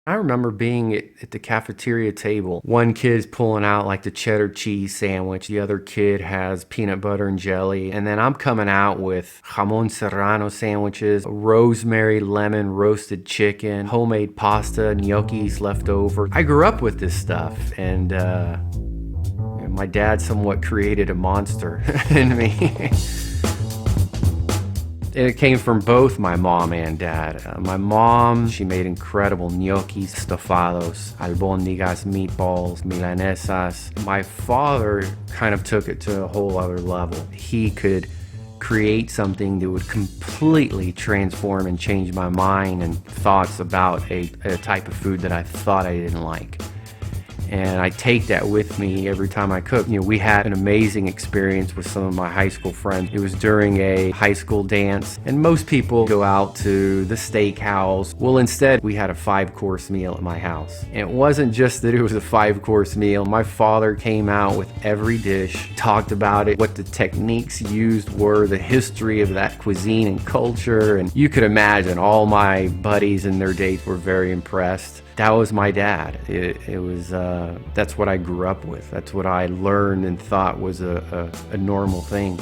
I remember being at the cafeteria table. One kid's pulling out like the cheddar cheese sandwich. The other kid has peanut butter and jelly. And then I'm coming out with jamon serrano sandwiches, rosemary lemon roasted chicken, homemade pasta, gnocchis left over. I grew up with this stuff, and my dad somewhat created a monster in me. It came from both my mom and dad. My mom, she made incredible gnocchis, estofados, albóndigas, meatballs, milanesas. My father kind of took it to a whole other level. He could create something that would completely transform and change my mind and thoughts about a type of food that I thought I didn't like. And I take that with me every time I cook. You know, we had an amazing experience with some of my high school friends. It was during a high school dance, and most people go out to the steakhouse. Well, instead, we had a 5-course meal at my house. And it wasn't just that it was a 5-course meal. My father came out with every dish, talked about it, what the techniques used were, the history of that cuisine and culture. And you could imagine all my buddies and their dates were very impressed. That was my dad. It was, that's what I grew up with. That's what I learned and thought was a normal thing.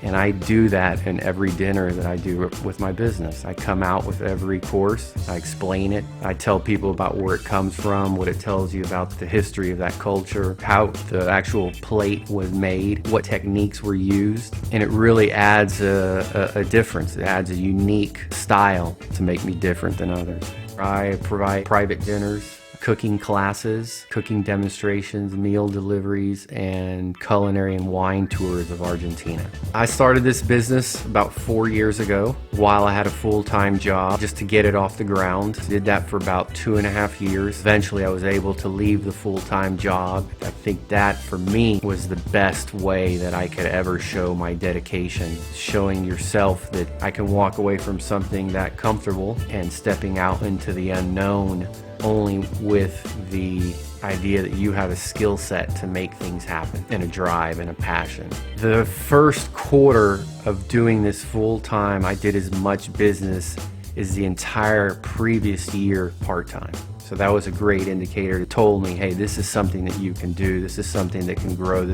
And I do that in every dinner that I do with my business. I come out with every course. I explain it. I tell people about where it comes from, what it tells you about the history of that culture, how the actual plate was made, what techniques were used. And it really adds a difference. It adds a unique style to make me different than others. I provide private dinners, cooking classes, cooking demonstrations, meal deliveries, and culinary and wine tours of Argentina. I started this business about 4 years ago while I had a full-time job just to get it off the ground. Did that for about 2.5 years. Eventually I was able to leave the full-time job. I think that for me was the best way that I could ever show my dedication, showing yourself that I can walk away from something that comfortable and stepping out into the unknown only with the idea that you have a skill set to make things happen and a drive and a passion. The first quarter of doing this full time, I did as much business as the entire previous year part-time. So that was a great indicator. It told me, hey, this is something that you can do. This is something that can grow.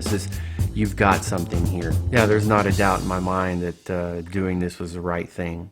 You've got something here. Yeah, there's not a doubt in my mind that doing this was the right thing.